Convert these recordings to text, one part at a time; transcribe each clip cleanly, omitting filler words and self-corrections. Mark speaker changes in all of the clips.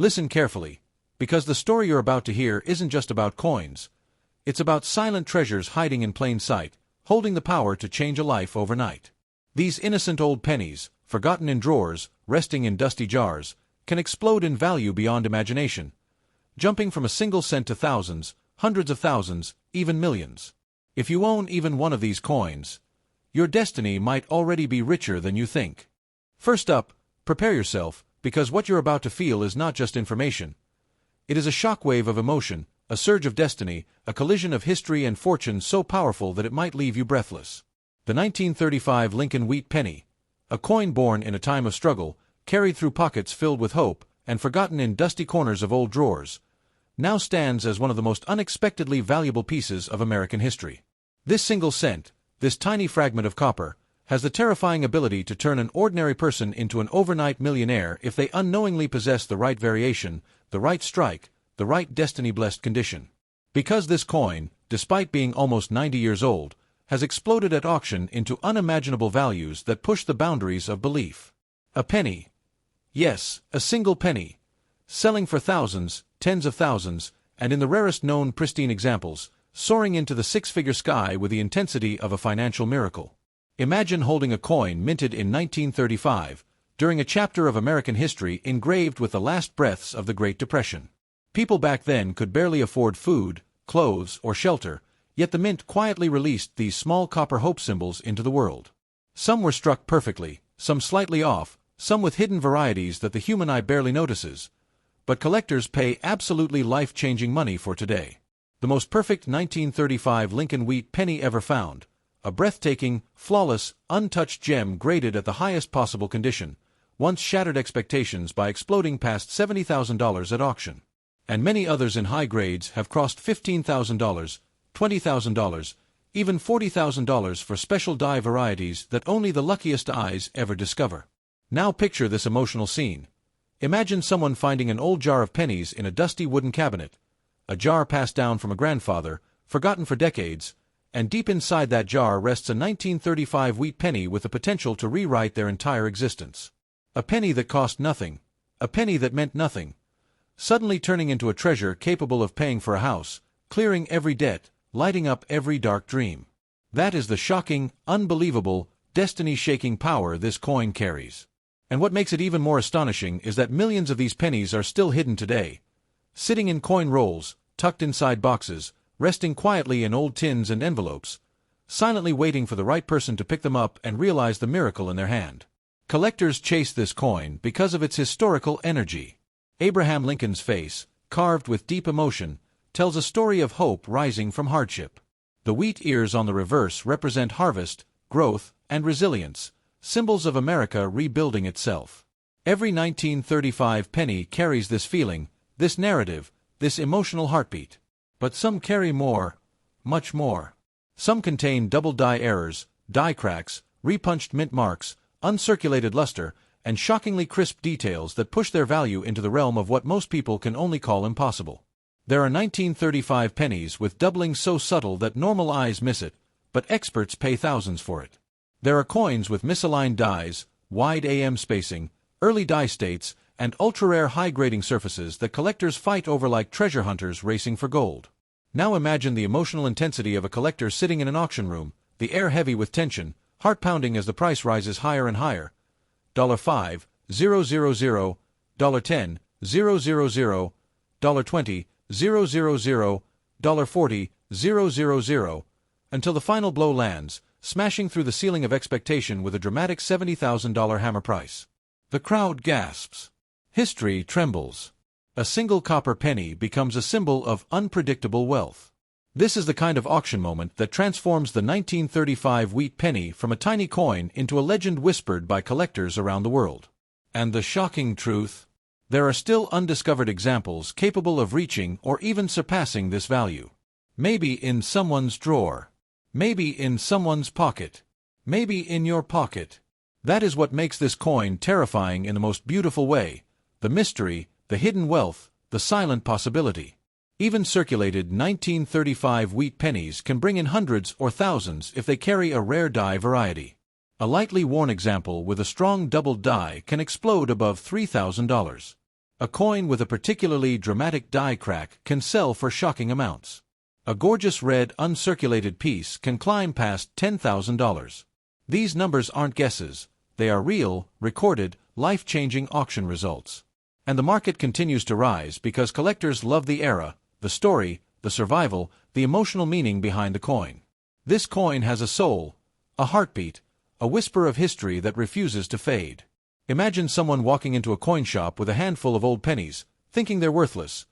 Speaker 1: Listen carefully, because the story you're about to hear isn't just about coins. It's about silent treasures hiding in plain sight, holding the power to change a life overnight. These innocent old pennies, forgotten in drawers, resting in dusty jars, can explode in value beyond imagination, jumping from a single cent to thousands, hundreds of thousands, even millions. If you own even one of these coins, your destiny might already be richer than you think. First up, prepare yourself, because what you're about to feel is not just information. It is a shockwave of emotion, a surge of destiny, a collision of history and fortune so powerful that it might leave you breathless. The 1935 Lincoln wheat penny, a coin born in a time of struggle, carried through pockets filled with hope, and forgotten in dusty corners of old drawers, now stands as one of the most unexpectedly valuable pieces of American history. This single cent, this tiny fragment of copper, has the terrifying ability to turn an ordinary person into an overnight millionaire if they unknowingly possess the right variation, the right strike, the right destiny-blessed condition. Because this coin, despite being almost 90 years old, has exploded at auction into unimaginable values that push the boundaries of belief. A penny. Yes, a single penny. Selling for thousands, tens of thousands, and in the rarest known pristine examples, soaring into the six-figure sky with the intensity of a financial miracle. Imagine holding a coin minted in 1935, during a chapter of American history engraved with the last breaths of the Great Depression. People back then could barely afford food, clothes, or shelter, yet the mint quietly released these small copper hope symbols into the world. Some were struck perfectly, some slightly off, some with hidden varieties that the human eye barely notices. But collectors pay absolutely life-changing money for today. The most perfect 1935 Lincoln wheat penny ever found, a breathtaking, flawless, untouched gem graded at the highest possible condition, once shattered expectations by exploding past $70,000 at auction. And many others in high grades have crossed $15,000, $20,000, even $40,000 for special die varieties that only the luckiest eyes ever discover. Now picture this emotional scene. Imagine someone finding an old jar of pennies in a dusty wooden cabinet, a jar passed down from a grandfather, forgotten for decades, and deep inside that jar rests a 1935 wheat penny with the potential to rewrite their entire existence. A penny that cost nothing, a penny that meant nothing, suddenly turning into a treasure capable of paying for a house, clearing every debt, lighting up every dark dream. That is the shocking, unbelievable, destiny-shaking power this coin carries. And what makes it even more astonishing is that millions of these pennies are still hidden today, sitting in coin rolls, tucked inside boxes, resting quietly in old tins and envelopes, silently waiting for the right person to pick them up and realize the miracle in their hand. Collectors chase this coin because of its historical energy. Abraham Lincoln's face, carved with deep emotion, tells a story of hope rising from hardship. The wheat ears on the reverse represent harvest, growth, and resilience, symbols of America rebuilding itself. Every 1935 penny carries this feeling, this narrative, this emotional heartbeat. But some carry more, much more. Some contain double die errors, die cracks, repunched mint marks, uncirculated luster, and shockingly crisp details that push their value into the realm of what most people can only call impossible. There are 1935 pennies with doubling so subtle that normal eyes miss it, but experts pay thousands for it. There are coins with misaligned dies, wide AM spacing, early die states, and ultra-rare high-grading surfaces that collectors fight over like treasure hunters racing for gold. Now imagine the emotional intensity of a collector sitting in an auction room, the air heavy with tension, heart pounding as the price rises higher and higher. $5, $000, $10, $000, $20, $000, $40, $000, until the final blow lands, smashing through the ceiling of expectation with a dramatic $70,000 hammer price. The crowd gasps. History trembles. A single copper penny becomes a symbol of unpredictable wealth. This is the kind of auction moment that transforms the 1935 wheat penny from a tiny coin into a legend whispered by collectors around the world. And the shocking truth? There are still undiscovered examples capable of reaching or even surpassing this value. Maybe in someone's drawer. Maybe in someone's pocket. Maybe in your pocket. That is what makes this coin terrifying in the most beautiful way. The mystery, the hidden wealth, the silent possibility. Even circulated 1935 wheat pennies can bring in hundreds or thousands if they carry a rare die variety. A lightly worn example with a strong doubled die can explode above $3,000. A coin with a particularly dramatic die crack can sell for shocking amounts. A gorgeous red, uncirculated piece can climb past $10,000. These numbers aren't guesses. They are real, recorded, life-changing auction results. And the market continues to rise because collectors love the era, the story, the survival, the emotional meaning behind the coin. This coin has a soul, a heartbeat, a whisper of history that refuses to fade. Imagine someone walking into a coin shop with a handful of old pennies, thinking they're worthless,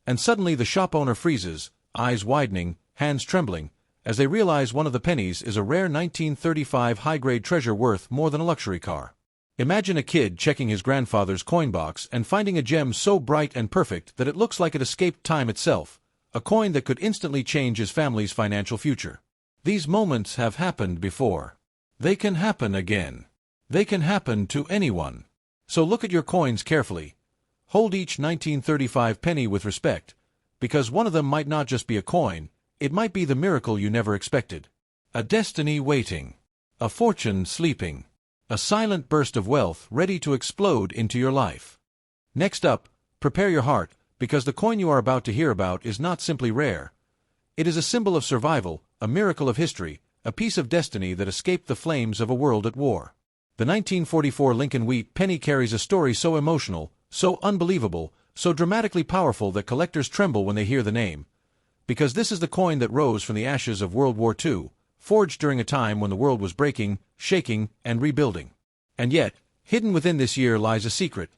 Speaker 1: and suddenly the shop owner freezes, eyes widening, hands trembling, as they realize one of the pennies is a rare 1935 high-grade treasure worth more than a luxury car. Imagine a kid checking his grandfather's coin box and finding a gem so bright and perfect that it looks like it escaped time itself, a coin that could instantly change his family's financial future. These moments have happened before. They can happen again. They can happen to anyone. So look at your coins carefully. Hold each 1935 penny with respect, because one of them might not just be a coin, it might be the miracle you never expected. A destiny waiting. A fortune sleeping. A silent burst of wealth ready to explode into your life. Next up, prepare your heart, because the coin you are about to hear about is not simply rare. It is a symbol of survival, a miracle of history, a piece of destiny that escaped the flames of a world at war. The 1944 Lincoln Wheat penny carries a story so emotional, so unbelievable, so dramatically powerful that collectors tremble when they hear the name. Because this is the coin that rose from the ashes of World War II, forged during a time when the world was breaking, shaking, and rebuilding. And yet, hidden within this year lies a secret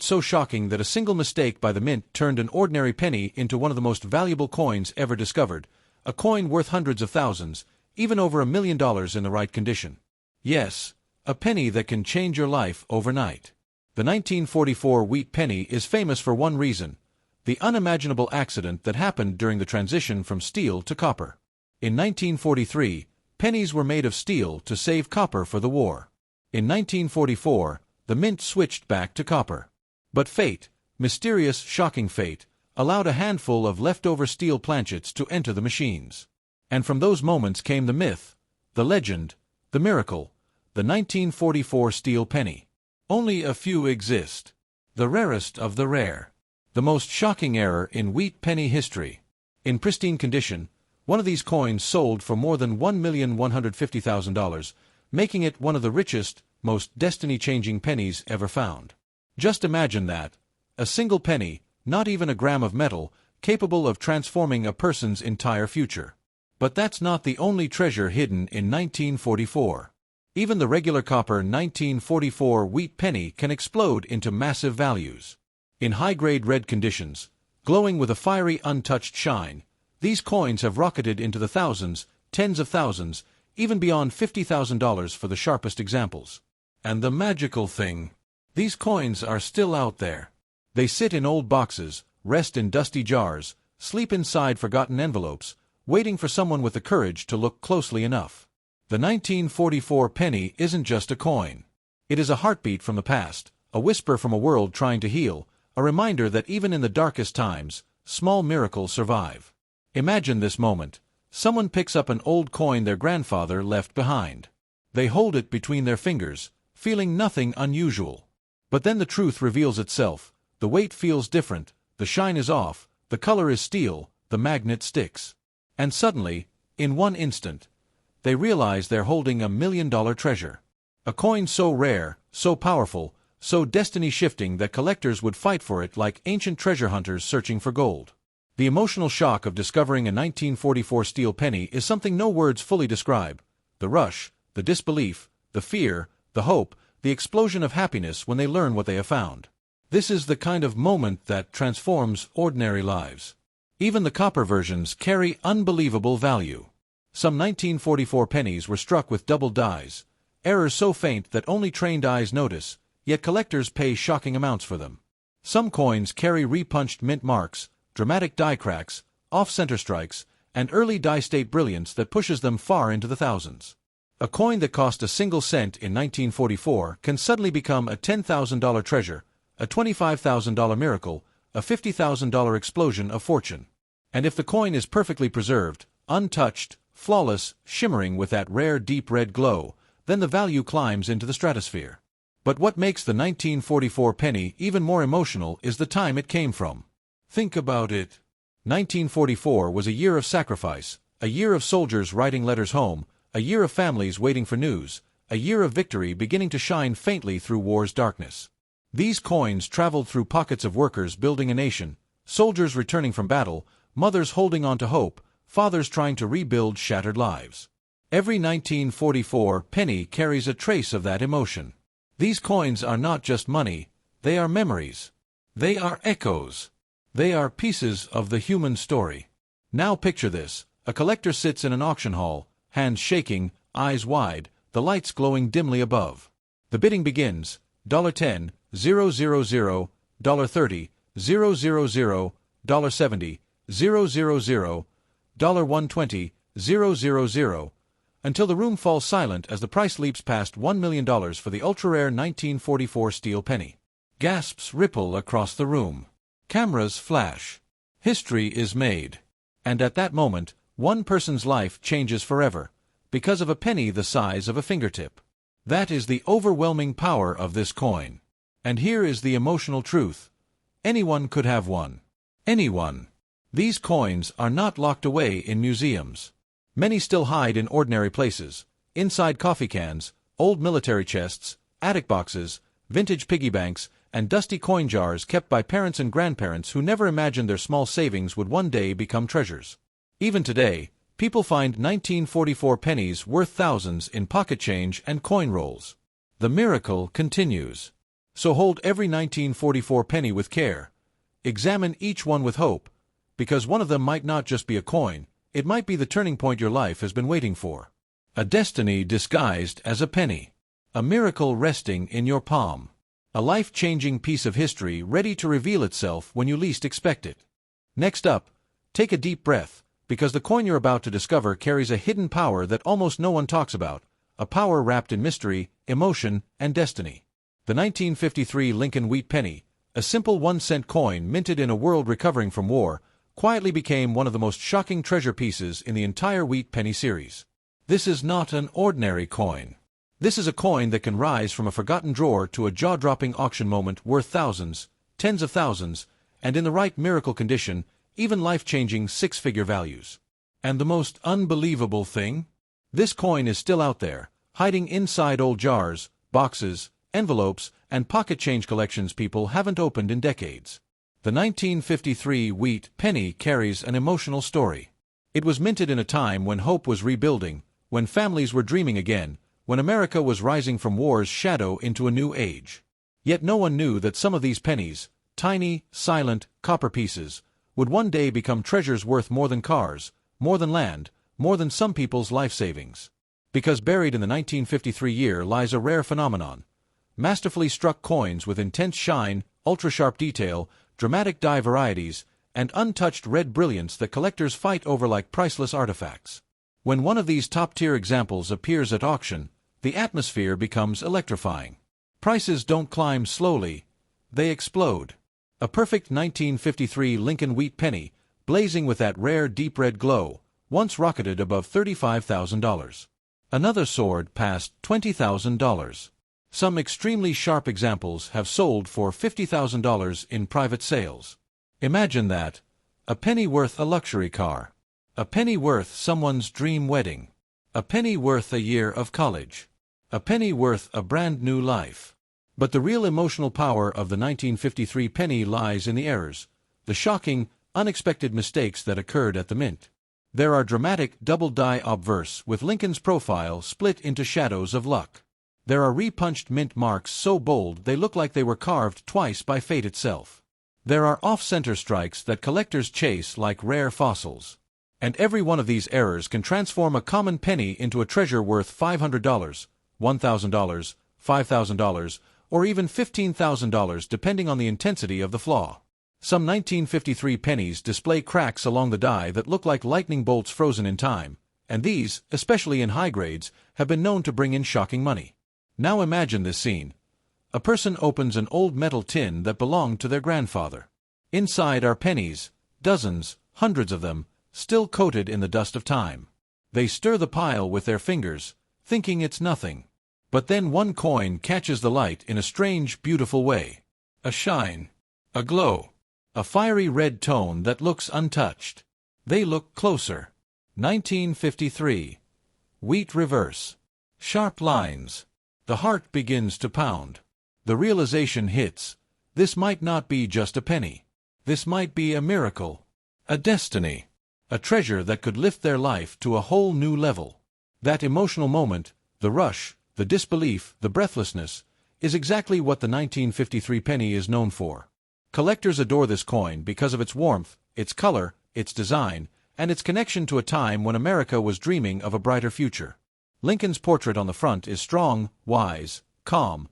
Speaker 1: so shocking that a single mistake by the mint turned an ordinary penny into one of the most valuable coins ever discovered, a coin worth hundreds of thousands, even over $1 million in the right condition. Yes, a penny that can change your life overnight. The 1944 wheat penny is famous for one reason: the unimaginable accident that happened during the transition from steel to copper. In 1943, pennies were made of steel to save copper for the war. In 1944, the mint switched back to copper. But fate, mysterious, shocking fate, allowed a handful of leftover steel planchets to enter the machines. And from those moments came the myth, the legend, the miracle, the 1944 steel penny. Only a few exist. The rarest of the rare. The most shocking error in wheat penny history. In pristine condition, one of these coins sold for more than $1,150,000, making it one of the richest, most destiny-changing pennies ever found. Just imagine that. A single penny, not even a gram of metal, capable of transforming a person's entire future. But that's not the only treasure hidden in 1944. Even the regular copper 1944 wheat penny can explode into massive values. In high-grade red conditions, glowing with a fiery, untouched shine, these coins have rocketed into the thousands, tens of thousands, even beyond $50,000 for the sharpest examples. And the magical thing, these coins are still out there. They sit in old boxes, rest in dusty jars, sleep inside forgotten envelopes, waiting for someone with the courage to look closely enough. The 1944 penny isn't just a coin. It is a heartbeat from the past, a whisper from a world trying to heal, a reminder that even in the darkest times, small miracles survive. Imagine this moment. Someone picks up an old coin their grandfather left behind. They hold it between their fingers, feeling nothing unusual. But then the truth reveals itself. The weight feels different, the shine is off, the color is steel, the magnet sticks. And suddenly, in one instant, they realize they're holding $1 million treasure. A coin so rare, so powerful, so destiny-shifting that collectors would fight for it like ancient treasure hunters searching for gold. The emotional shock of discovering a 1944 steel penny is something no words fully describe. The rush, the disbelief, the fear, the hope, the explosion of happiness when they learn what they have found. This is the kind of moment that transforms ordinary lives. Even the copper versions carry unbelievable value. Some 1944 pennies were struck with double dies, errors so faint that only trained eyes notice, yet collectors pay shocking amounts for them. Some coins carry repunched mint marks, dramatic die cracks, off-center strikes, and early die-state brilliance that pushes them far into the thousands. A coin that cost a single cent in 1944 can suddenly become a $10,000 treasure, a $25,000 miracle, a $50,000 explosion of fortune. And if the coin is perfectly preserved, untouched, flawless, shimmering with that rare deep red glow, then the value climbs into the stratosphere. But what makes the 1944 penny even more emotional is the time it came from. Think about it. 1944 was a year of sacrifice, a year of soldiers writing letters home, a year of families waiting for news, a year of victory beginning to shine faintly through war's darkness. These coins traveled through pockets of workers building a nation, soldiers returning from battle, mothers holding on to hope, fathers trying to rebuild shattered lives. Every 1944 penny carries a trace of that emotion. These coins are not just money, they are memories. They are echoes. They are pieces of the human story. Now picture this. A collector sits in an auction hall, hands shaking, eyes wide, the lights glowing dimly above. The bidding begins. $10, $000, $30, $000, $70, $000, $120, $000, until the room falls silent as the price leaps past $1 million for the ultra-rare 1944 steel penny. Gasps ripple across the room. Cameras flash. History is made. And at that moment, one person's life changes forever, because of a penny the size of a fingertip. That is the overwhelming power of this coin. And here is the emotional truth. Anyone could have one. Anyone. These coins are not locked away in museums. Many still hide in ordinary places, inside coffee cans, old military chests, attic boxes, vintage piggy banks, and dusty coin jars kept by parents and grandparents who never imagined their small savings would one day become treasures. Even today, people find 1944 pennies worth thousands in pocket change and coin rolls. The miracle continues. So hold every 1944 penny with care. Examine each one with hope, because one of them might not just be a coin, it might be the turning point your life has been waiting for. A destiny disguised as a penny. A miracle resting in your palm. A life-changing piece of history ready to reveal itself when you least expect it. Next up, take a deep breath, because the coin you're about to discover carries a hidden power that almost no one talks about, a power wrapped in mystery, emotion, and destiny. The 1953 Lincoln wheat penny, a simple 1-cent coin minted in a world recovering from war, quietly became one of the most shocking treasure pieces in the entire wheat penny series. This is not an ordinary coin. This is a coin that can rise from a forgotten drawer to a jaw-dropping auction moment worth thousands, tens of thousands, and in the right miracle condition, even life-changing six-figure values. And the most unbelievable thing? This coin is still out there, hiding inside old jars, boxes, envelopes, and pocket change collections people haven't opened in decades. The 1953 wheat penny carries an emotional story. It was minted in a time when hope was rebuilding, when families were dreaming again, when America was rising from war's shadow into a new age. Yet no one knew that some of these pennies, tiny, silent, copper pieces, would one day become treasures worth more than cars, more than land, more than some people's life savings. Because buried in the 1953 year lies a rare phenomenon. Masterfully struck coins with intense shine, ultra-sharp detail, dramatic die varieties, and untouched red brilliance that collectors fight over like priceless artifacts. When one of these top-tier examples appears at auction, the atmosphere becomes electrifying. Prices don't climb slowly, they explode. A perfect 1953 Lincoln wheat penny, blazing with that rare deep red glow, once rocketed above $35,000. Another soared past $20,000. Some extremely sharp examples have sold for $50,000 in private sales. Imagine that. A penny worth a luxury car. A penny worth someone's dream wedding. A penny worth a year of college. A penny worth a brand new life. But the real emotional power of the 1953 penny lies in the errors, the shocking, unexpected mistakes that occurred at the mint. There are dramatic double die obverse with Lincoln's profile split into shadows of luck. There are repunched mint marks so bold they look like they were carved twice by fate itself. There are off-center strikes that collectors chase like rare fossils. And every one of these errors can transform a common penny into a treasure worth $500, $1,000, $5,000, or even $15,000 depending on the intensity of the flaw. Some 1953 pennies display cracks along the die that look like lightning bolts frozen in time, and these, especially in high grades, have been known to bring in shocking money. Now imagine this scene. A person opens an old metal tin that belonged to their grandfather. Inside are pennies, dozens, hundreds of them, still coated in the dust of time. They stir the pile with their fingers, thinking it's nothing. But then one coin catches the light in a strange, beautiful way. A shine. A glow. A fiery red tone that looks untouched. They look closer. 1953. Wheat reverse. Sharp lines. The heart begins to pound. The realization hits. This might not be just a penny. This might be a miracle. A destiny. A treasure that could lift their life to a whole new level. That emotional moment, the rush, the disbelief, the breathlessness, is exactly what the 1953 penny is known for. Collectors adore this coin because of its warmth, its color, its design, and its connection to a time when America was dreaming of a brighter future. Lincoln's portrait on the front is strong, wise, calm,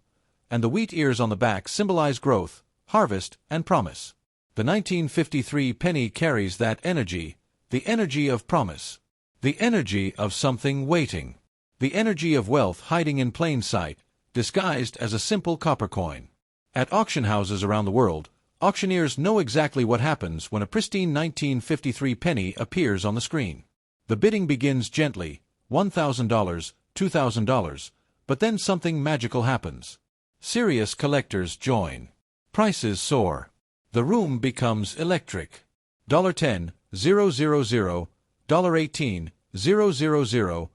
Speaker 1: and the wheat ears on the back symbolize growth, harvest, and promise. The 1953 penny carries that energy, the energy of promise, the energy of something waiting, the energy of wealth hiding in plain sight, disguised as a simple copper coin. At auction houses around the world, auctioneers know exactly what happens when a pristine 1953 penny appears on the screen. The bidding begins gently, $1,000, $2,000, but then something magical happens. Serious collectors join. Prices soar. The room becomes electric. $10, $000, $18, $000,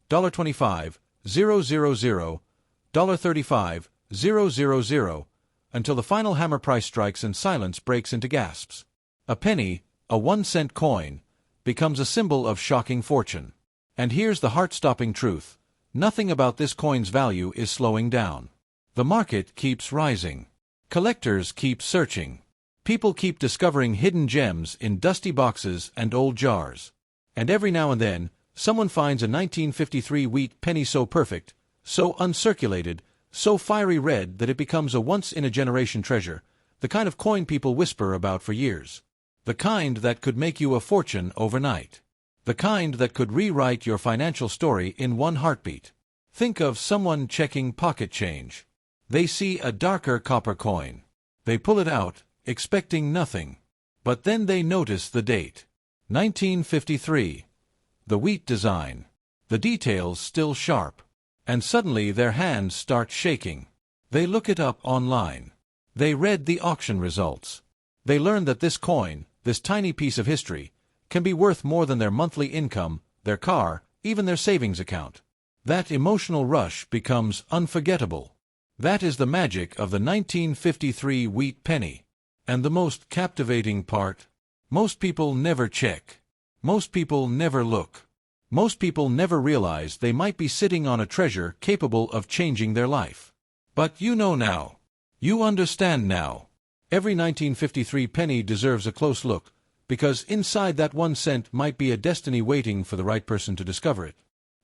Speaker 1: $25, $000, $35, $000, until the final hammer price strikes and silence breaks into gasps. A penny, a 1-cent coin, becomes a symbol of shocking fortune. And here's the heart-stopping truth. Nothing about this coin's value is slowing down. The market keeps rising. Collectors keep searching. People keep discovering hidden gems in dusty boxes and old jars. And every now and then, someone finds a 1953 wheat penny so perfect, so uncirculated, so fiery red that it becomes a once-in-a-generation treasure, the kind of coin people whisper about for years. The kind that could make you a fortune overnight. The kind that could rewrite your financial story in one heartbeat. Think of someone checking pocket change. They see a darker copper coin. They pull it out, expecting nothing. But then they notice the date. 1953. The wheat design. The details still sharp. And suddenly their hands start shaking. They look it up online. They read the auction results. They learn that this coin, this tiny piece of history, can be worth more than their monthly income, their car, even their savings account. That emotional rush becomes unforgettable. That is the magic of the 1953 wheat penny. And the most captivating part? Most people never check. Most people never look. Most people never realize they might be sitting on a treasure capable of changing their life. But you know now. You understand now. Every 1953 penny deserves a close look, because inside that 1 cent might be a destiny waiting for the right person to discover it.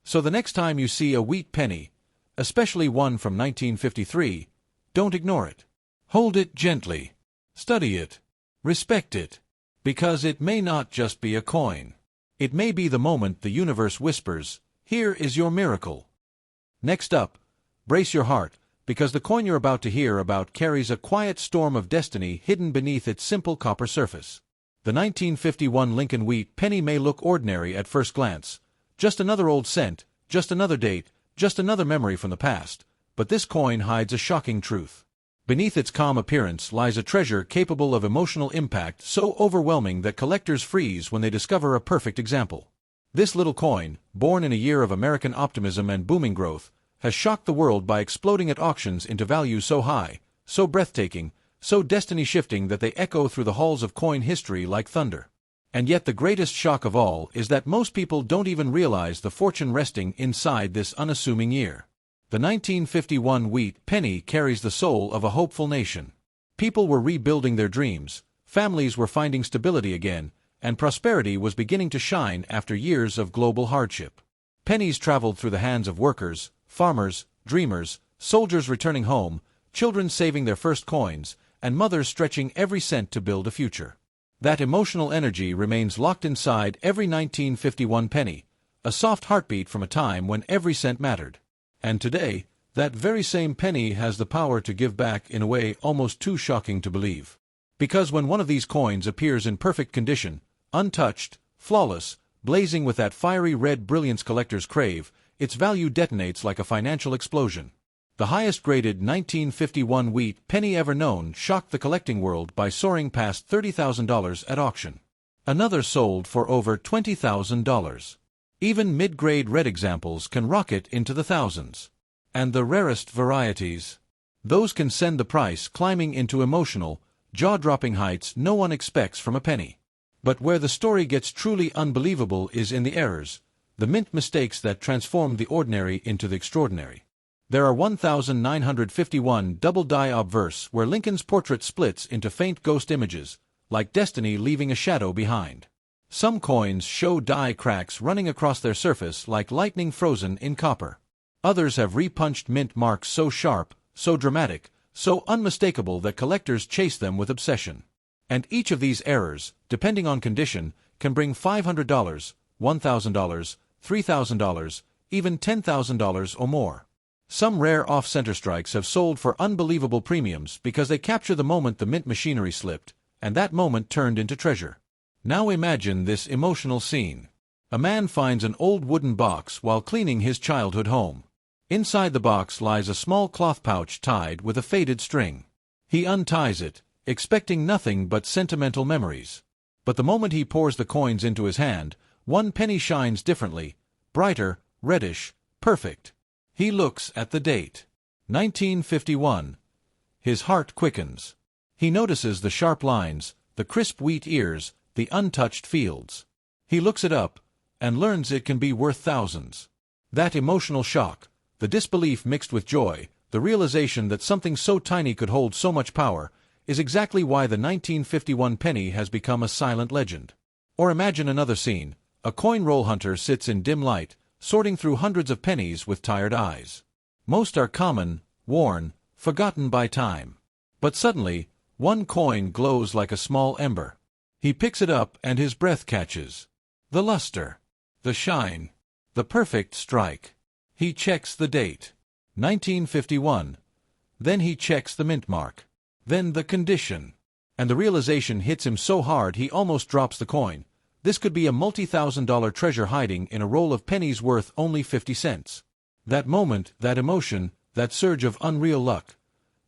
Speaker 1: So the next time you see a wheat penny, especially one from 1953, don't ignore it. Hold it gently. Study it. Respect it. Because it may not just be a coin. It may be the moment the universe whispers, "Here is your miracle." Next up, brace your heart, because the coin you're about to hear about carries a quiet storm of destiny hidden beneath its simple copper surface. The 1951 Lincoln wheat penny may look ordinary at first glance. Just another old cent, just another date, just another memory from the past. But this coin hides a shocking truth. Beneath its calm appearance lies a treasure capable of emotional impact so overwhelming that collectors freeze when they discover a perfect example. This little coin, born in a year of American optimism and booming growth, has shocked the world by exploding at auctions into values so high, so breathtaking, so destiny-shifting that they echo through the halls of coin history like thunder. And yet the greatest shock of all is that most people don't even realize the fortune resting inside this unassuming year. The 1951 wheat penny carries the soul of a hopeful nation. People were rebuilding their dreams, families were finding stability again, and prosperity was beginning to shine after years of global hardship. Pennies traveled through the hands of workers, farmers, dreamers, soldiers returning home, children saving their first coins, and mothers stretching every cent to build a future. That emotional energy remains locked inside every 1951 penny, a soft heartbeat from a time when every cent mattered. And today, that very same penny has the power to give back in a way almost too shocking to believe. Because when one of these coins appears in perfect condition, untouched, flawless, blazing with that fiery red brilliance collectors crave, its value detonates like a financial explosion. The highest-graded 1951 wheat penny ever known shocked the collecting world by soaring past $30,000 at auction. Another sold for over $20,000. Even mid-grade red examples can rocket into the thousands. And the rarest varieties? Those can send the price climbing into emotional, jaw-dropping heights no one expects from a penny. But where the story gets truly unbelievable is in the errors, the mint mistakes that transform the ordinary into the extraordinary. There are 1,951 double-die obverse where Lincoln's portrait splits into faint ghost images, like destiny leaving a shadow behind. Some coins show die cracks running across their surface like lightning frozen in copper. Others have repunched mint marks so sharp, so dramatic, so unmistakable that collectors chase them with obsession. And each of these errors, depending on condition, can bring $500, $1,000, $3,000, even $10,000 or more. Some rare off-center strikes have sold for unbelievable premiums because they capture the moment the mint machinery slipped, and that moment turned into treasure. Now imagine this emotional scene. A man finds an old wooden box while cleaning his childhood home. Inside the box lies a small cloth pouch tied with a faded string. He unties it, expecting nothing but sentimental memories. But the moment he pours the coins into his hand, one penny shines differently, brighter, reddish, perfect. He looks at the date. 1951. His heart quickens. He notices the sharp lines, the crisp wheat ears, the untouched fields. He looks it up, and learns it can be worth thousands. That emotional shock, the disbelief mixed with joy, the realization that something so tiny could hold so much power, is exactly why the 1951 penny has become a silent legend. Or imagine another scene. A coin roll hunter sits in dim light, sorting through hundreds of pennies with tired eyes. Most are common, worn, forgotten by time. But suddenly, one coin glows like a small ember. He picks it up and his breath catches. The luster. The shine. The perfect strike. He checks the date. 1951. Then he checks the mint mark. Then the condition. And the realization hits him so hard he almost drops the coin. This could be a multi-$1,000 treasure hiding in a roll of pennies worth only 50 cents. That moment, that emotion, that surge of unreal luck.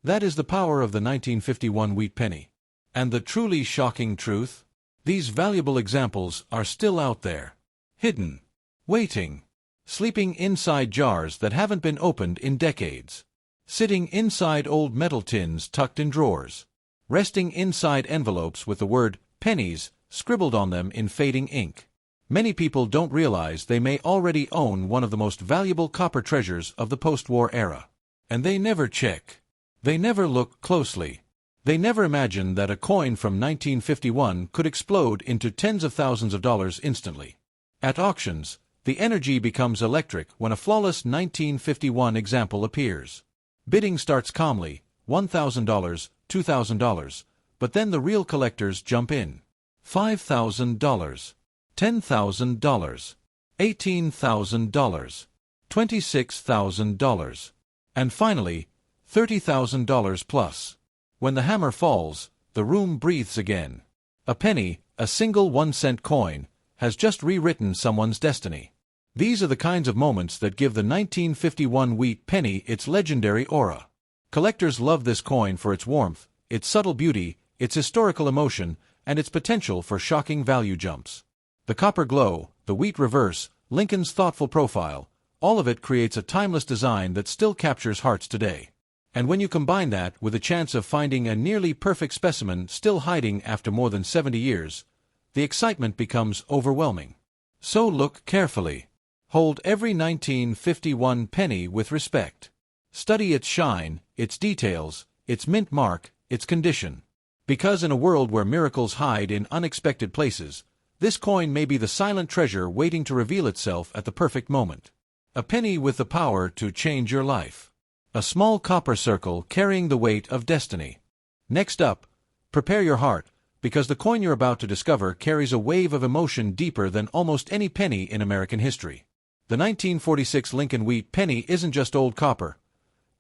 Speaker 1: That is the power of the 1951 wheat penny. And the truly shocking truth? These valuable examples are still out there. Hidden. Waiting. Sleeping inside jars that haven't been opened in decades. Sitting inside old metal tins tucked in drawers. Resting inside envelopes with the word pennies scribbled on them in fading ink. Many people don't realize they may already own one of the most valuable copper treasures of the post-war era. And they never check. They never look closely. They never imagine that a coin from 1951 could explode into tens of thousands of dollars instantly. At auctions, the energy becomes electric when a flawless 1951 example appears. Bidding starts calmly, $1,000, $2,000, but then the real collectors jump in. $5,000, $10,000, $18,000, $26,000, and finally, $30,000 plus. When the hammer falls, the room breathes again. A penny, a single 1-cent coin, has just rewritten someone's destiny. These are the kinds of moments that give the 1951 wheat penny its legendary aura. Collectors love this coin for its warmth, its subtle beauty, its historical emotion, and its potential for shocking value jumps. The copper glow, the wheat reverse, Lincoln's thoughtful profile, all of it creates a timeless design that still captures hearts today. And when you combine that with a chance of finding a nearly perfect specimen still hiding after more than 70 years, the excitement becomes overwhelming. So look carefully. Hold every 1951 penny with respect. Study its shine, its details, its mint mark, its condition. Because in a world where miracles hide in unexpected places, this coin may be the silent treasure waiting to reveal itself at the perfect moment. A penny with the power to change your life. A small copper circle carrying the weight of destiny. Next up, prepare your heart, because the coin you're about to discover carries a wave of emotion deeper than almost any penny in American history. The 1946 Lincoln wheat penny isn't just old copper.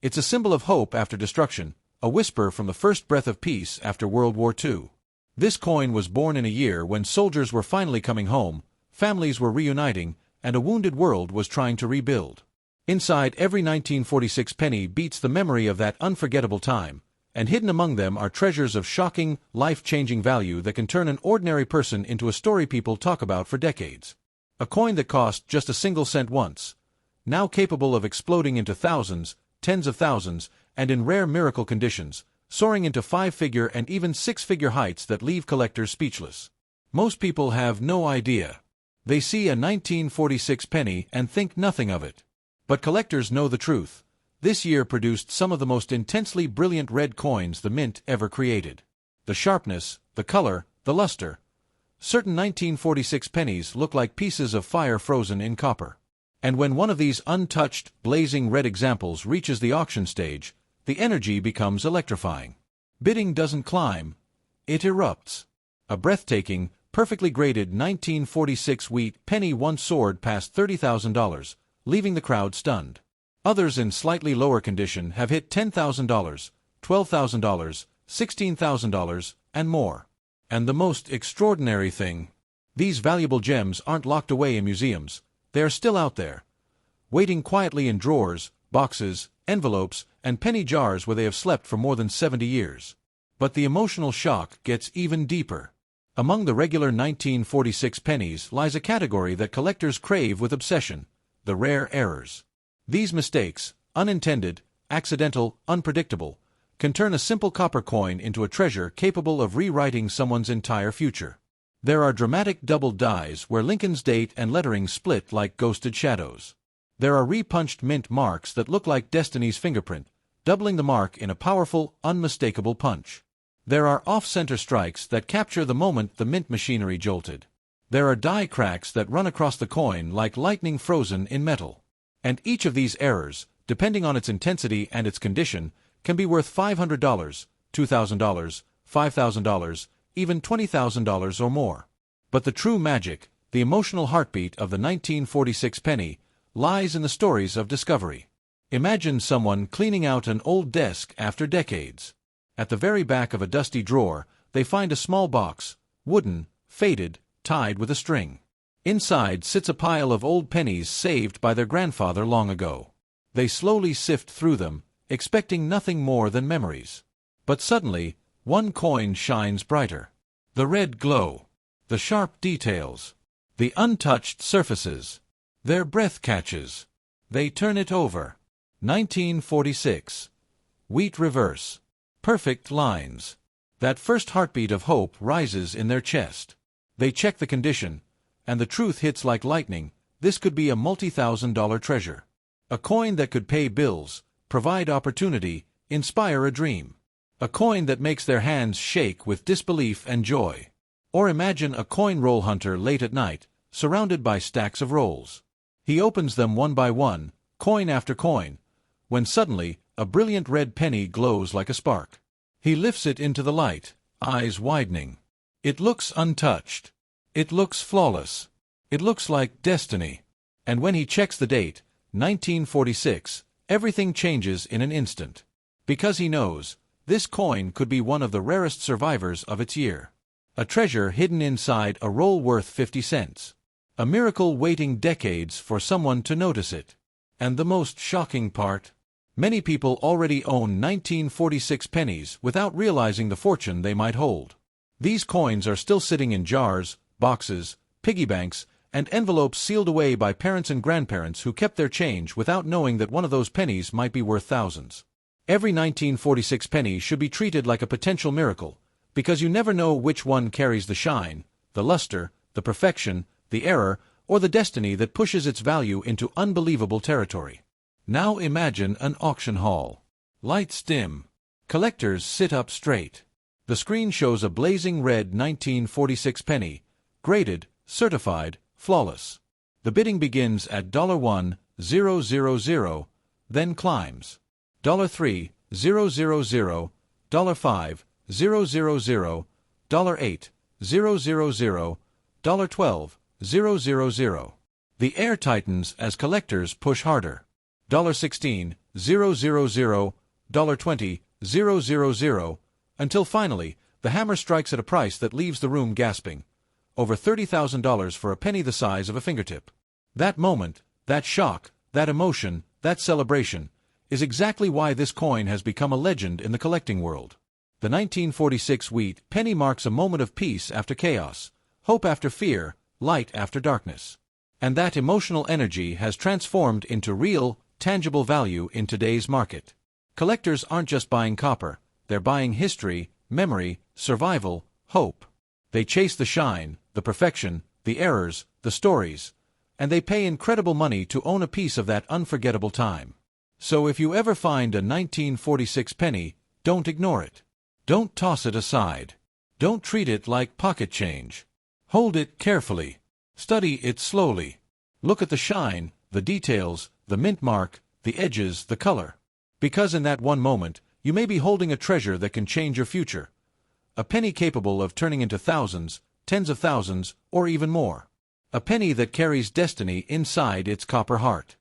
Speaker 1: It's a symbol of hope after destruction, a whisper from the first breath of peace after World War II. This coin was born in a year when soldiers were finally coming home, families were reuniting, and a wounded world was trying to rebuild. Inside every 1946 penny beats the memory of that unforgettable time, and hidden among them are treasures of shocking, life-changing value that can turn an ordinary person into a story people talk about for decades. A coin that cost just a single cent once, now capable of exploding into thousands, tens of thousands, and in rare miracle conditions, soaring into five-figure and even six-figure heights that leave collectors speechless. Most people have no idea. They see a 1946 penny and think nothing of it. But collectors know the truth. This year produced some of the most intensely brilliant red coins the mint ever created. The sharpness, the color, the luster. Certain 1946 pennies look like pieces of fire frozen in copper. And when one of these untouched, blazing red examples reaches the auction stage, the energy becomes electrifying. Bidding doesn't climb, it erupts. A breathtaking, perfectly graded 1946 wheat penny once soared past $30,000, leaving the crowd stunned. Others in slightly lower condition have hit $10,000, $12,000, $16,000, and more. And the most extraordinary thing, these valuable gems aren't locked away in museums. They are still out there, waiting quietly in drawers, boxes, envelopes, and penny jars where they have slept for more than 70 years. But the emotional shock gets even deeper. Among the regular 1946 pennies lies a category that collectors crave with obsession: the rare errors. These mistakes, unintended, accidental, unpredictable, can turn a simple copper coin into a treasure capable of rewriting someone's entire future. There are dramatic doubled dies where Lincoln's date and lettering split like ghosted shadows. There are repunched mint marks that look like Destiny's fingerprint, doubling the mark in a powerful, unmistakable punch. There are off-center strikes that capture the moment the mint machinery jolted. There are die cracks that run across the coin like lightning frozen in metal. And each of these errors, depending on its intensity and its condition, can be worth $500, $2,000, $5,000, even $20,000 or more. But the true magic, the emotional heartbeat of the 1946 penny, lies in the stories of discovery. Imagine someone cleaning out an old desk after decades. At the very back of a dusty drawer, they find a small box, wooden, faded, tied with a string. Inside sits a pile of old pennies saved by their grandfather long ago. They slowly sift through them, expecting nothing more than memories. But suddenly, one coin shines brighter. The red glow, the sharp details, the untouched surfaces. Their breath catches. They turn it over. 1946. Wheat reverse. Perfect lines. That first heartbeat of hope rises in their chest. They check the condition, and the truth hits like lightning. This could be a multi-thousand-dollar treasure. A coin that could pay bills, provide opportunity, inspire a dream. A coin that makes their hands shake with disbelief and joy. Or imagine a coin roll hunter late at night, surrounded by stacks of rolls. He opens them one by one, coin after coin, when suddenly, a brilliant red penny glows like a spark. He lifts it into the light, eyes widening. It looks untouched. It looks flawless. It looks like destiny. And when he checks the date, 1946, everything changes in an instant. Because he knows, this coin could be one of the rarest survivors of its year. A treasure hidden inside a roll worth 50 cents. A miracle waiting decades for someone to notice it. And the most shocking part? Many people already own 1946 pennies without realizing the fortune they might hold. These coins are still sitting in jars, boxes, piggy banks, and envelopes sealed away by parents and grandparents who kept their change without knowing that one of those pennies might be worth thousands. Every 1946 penny should be treated like a potential miracle, because you never know which one carries the shine, the luster, the perfection, the error, or the destiny that pushes its value into unbelievable territory. Now imagine an auction hall. Lights dim. Collectors sit up straight. The screen shows a blazing red 1946 penny, graded, certified, flawless. The bidding begins at $1,000, then climbs. $3,000, $5,000, $5,000, $8,000, $12,000. The air tightens as collectors push harder. $16,000, $20,000, until finally, the hammer strikes at a price that leaves the room gasping. Over $30,000 for a penny the size of a fingertip. That moment, that shock, that emotion, that celebration, is exactly why this coin has become a legend in the collecting world. The 1946 wheat penny marks a moment of peace after chaos, hope after fear, light after darkness. And that emotional energy has transformed into real, tangible value in today's market. Collectors aren't just buying copper, they're buying history, memory, survival, hope. They chase the shine, the perfection, the errors, the stories, and they pay incredible money to own a piece of that unforgettable time. So if you ever find a 1946 penny, don't ignore it. Don't toss it aside. Don't treat it like pocket change. Hold it carefully. Study it slowly. Look at the shine, the details, the mint mark, the edges, the color. Because in that one moment, you may be holding a treasure that can change your future. A penny capable of turning into thousands, tens of thousands, or even more. A penny that carries destiny inside its copper heart.